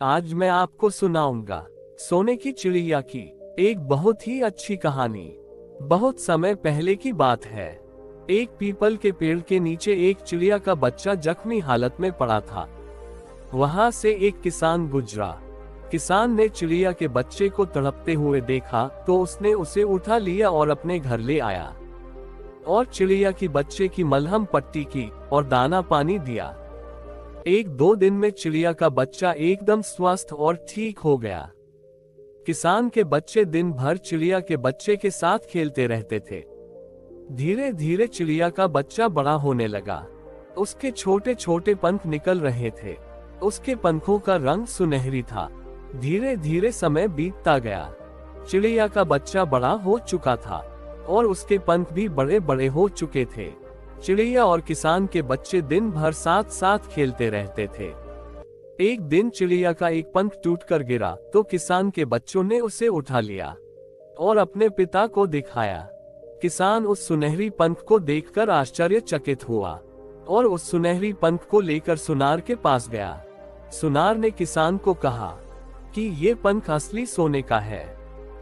आज मैं आपको सुनाऊंगा सोने की चिड़िया की एक बहुत ही अच्छी कहानी। बहुत समय पहले की बात है। एक पीपल के पेड़ के नीचे एक चिड़िया का बच्चा जख्मी हालत में पड़ा था। वहां से एक किसान गुजरा। किसान ने चिड़िया के बच्चे को तड़पते हुए देखा तो उसने उसे उठा लिया और अपने घर ले आया और चिड़िया की बच्चे की मलहम पट्टी की और दाना पानी दिया। एक दो दिन में चिड़िया का बच्चा एकदम स्वस्थ और ठीक हो गया। किसान के बच्चे दिन भर चिड़िया के बच्चे के साथ खेलते रहते थे। धीरे धीरे चिड़िया का बच्चा बड़ा होने लगा। उसके छोटे छोटे पंख निकल रहे थे। उसके पंखों का रंग सुनहरी था। धीरे धीरे समय बीतता गया। चिड़िया का बच्चा बड़ा हो चुका था और उसके पंख भी बड़े बड़े हो चुके थे। चिड़िया और किसान के बच्चे दिन भर साथ साथ खेलते रहते थे। एक दिन चिड़िया का एक पंख टूटकर गिरा तो किसान के बच्चों ने उसे उठा लिया और अपने पिता को दिखाया। किसान उस सुनहरी पंख को देखकर आश्चर्यचकित हुआ और उस सुनहरी पंख को लेकर सुनार के पास गया। सुनार ने किसान को कहा कि ये पंख असली सोने का है।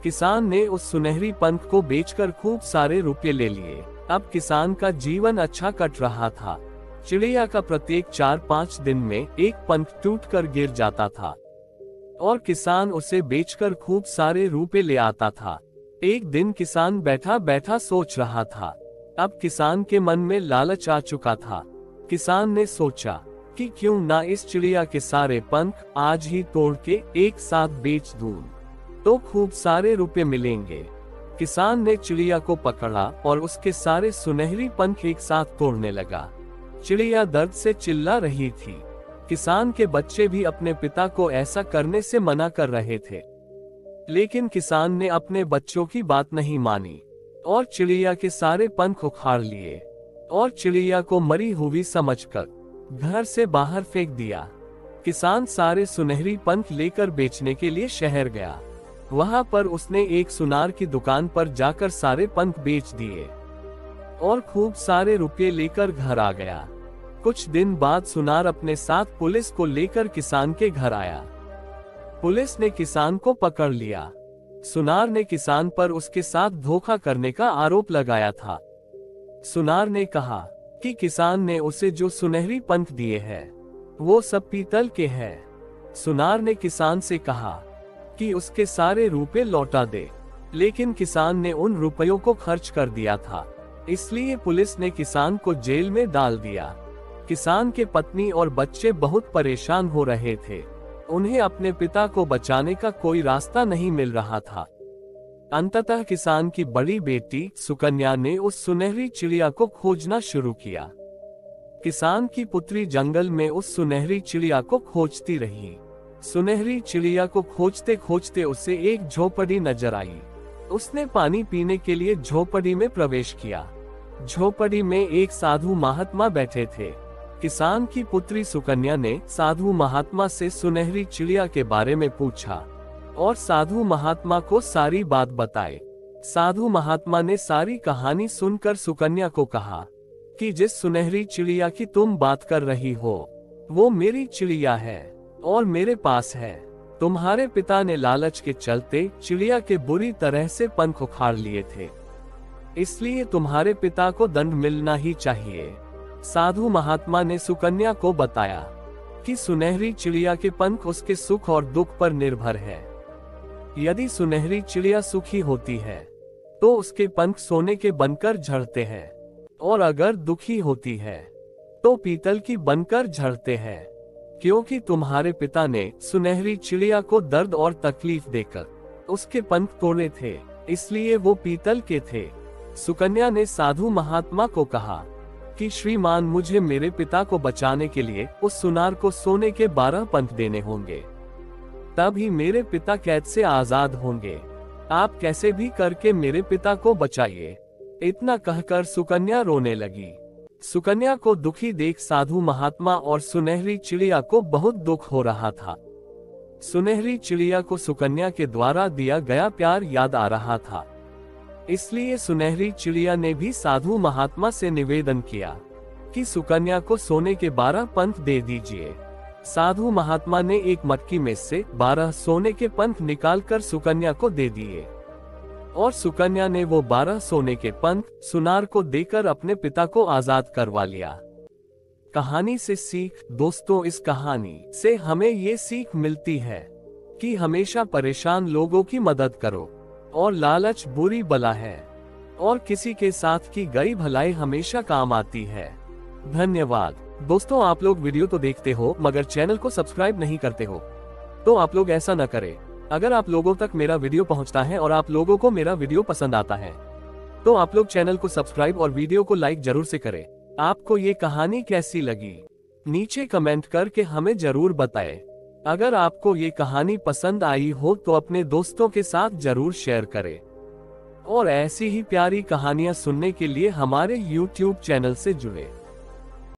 किसान ने उस सुनहरी पंख को बेचकर खूब सारे रुपए ले लिए। अब किसान का जीवन अच्छा कट रहा था। चिड़िया का प्रत्येक 4-5 दिन में एक पंख टूटकर गिर जाता था और किसान उसे बेचकर खूब सारे रुपए ले आता था। एक दिन किसान बैठा बैठा सोच रहा था। अब किसान के मन में लालच आ चुका था। किसान ने सोचा कि क्यों ना इस चिड़िया के सारे पंख आज ही तोड़ के एक साथ बेच दूं, तो खूब सारे रुपए मिलेंगे। किसान ने चिड़िया को पकड़ा और उसके सारे सुनहरी पंख एक साथ तोड़ने लगा। चिड़िया दर्द से चिल्ला रही थी। किसान के बच्चे भी अपने पिता को ऐसा करने से मना कर रहे थे, लेकिन किसान ने अपने बच्चों की बात नहीं मानी और चिड़िया के सारे पंख उखाड़ लिए और चिड़िया को मरी हुई समझकर घर से बाहर फेंक दिया। किसान सारे सुनहरी पंख लेकर बेचने के लिए शहर गया। वहां पर उसने एक सुनार की दुकान पर जाकर सारे पंख बेच दिए और खूब सारे रुपए लेकर घर आ गया। कुछ दिन बाद सुनार अपने साथ पुलिस को लेकर किसान के घर आया। पुलिस ने किसान को पकड़ लिया। सुनार ने किसान पर उसके साथ धोखा करने का आरोप लगाया था। सुनार ने कहा कि किसान ने उसे जो सुनहरी पंख दिए हैं वो सब पीतल के हैं। सुनार ने किसान से कहा कि उसके सारे रुपए लौटा दे, लेकिन किसान ने उन रुपयों को खर्च कर दिया था। इसलिए पुलिस ने किसान को जेल में डाल दिया। किसान के पत्नी और बच्चे बहुत परेशान हो रहे थे। उन्हें अपने पिता को बचाने का कोई रास्ता नहीं मिल रहा था। अंततः किसान की बड़ी बेटी सुकन्या ने उस सुनहरी चिड़िया को खोजना शुरू किया। किसान की पुत्री जंगल में उस सुनहरी चिड़िया को खोजती रही। सुनहरी चिड़िया को खोजते खोजते उसे एक झोपड़ी नजर आई। उसने पानी पीने के लिए झोपड़ी में प्रवेश किया। झोपड़ी में एक साधु महात्मा बैठे थे। किसान की पुत्री सुकन्या ने साधु महात्मा से सुनहरी चिड़िया के बारे में पूछा और साधु महात्मा को सारी बात बताई। साधु महात्मा ने सारी कहानी सुनकर सुकन्या को कहा कि जिस सुनहरी चिड़िया की तुम बात कर रही हो वो मेरी चिड़िया है और मेरे पास है। तुम्हारे पिता ने लालच के चलते चिड़िया के बुरी तरह से पंख उखाड़ लिए थे, इसलिए तुम्हारे पिता को दंड मिलना ही चाहिए। साधु महात्मा ने सुकन्या को बताया कि सुनहरी चिड़िया के पंख उसके सुख और दुख पर निर्भर है। यदि सुनहरी चिड़िया सुखी होती है तो उसके पंख सोने के बनकर झड़ते हैं, और अगर दुखी होती है तो पीतल की बनकर झड़ते हैं। क्योंकि तुम्हारे पिता ने सुनहरी चिड़िया को दर्द और तकलीफ देकर उसके पंख तोड़े थे, इसलिए वो पीतल के थे। सुकन्या ने साधु महात्मा को कहा कि श्रीमान, मुझे मेरे पिता को बचाने के लिए उस सुनार को सोने के 12 पंख देने होंगे, तब ही मेरे पिता कैद से आजाद होंगे। आप कैसे भी करके मेरे पिता को बचाइए। इतना कहकर सुकन्या रोने लगी। सुकन्या को दुखी देख साधु महात्मा और सुनहरी चिड़िया को बहुत दुख हो रहा था। सुनहरी चिड़िया को सुकन्या के द्वारा दिया गया प्यार याद आ रहा था, इसलिए सुनहरी चिड़िया ने भी साधु महात्मा से निवेदन किया कि सुकन्या को सोने के 12 पंख दे दीजिए। साधु महात्मा ने एक मटकी में से 12 सोने के पंख निकालकर सुकन्या को दे दिए और सुकन्या ने वो 12 सोने के पंख सुनार को देकर अपने पिता को आजाद करवा लिया। कहानी से सीख। दोस्तों, इस कहानी से हमें ये सीख मिलती है कि हमेशा परेशान लोगों की मदद करो और लालच बुरी बला है और किसी के साथ की गई भलाई हमेशा काम आती है। धन्यवाद। दोस्तों, आप लोग वीडियो तो देखते हो मगर चैनल को सब्सक्राइब नहीं करते हो, तो आप लोग ऐसा न करें। अगर आप लोगों तक मेरा वीडियो पहुंचता है और आप लोगों को मेरा वीडियो पसंद आता है तो आप लोग चैनल को सब्सक्राइब और वीडियो को लाइक जरूर से करें। आपको ये कहानी कैसी लगी नीचे कमेंट करके हमें जरूर बताएं। अगर आपको ये कहानी पसंद आई हो तो अपने दोस्तों के साथ जरूर शेयर करें और ऐसी ही प्यारी कहानियां सुनने के लिए हमारे YouTube चैनल से जुड़े।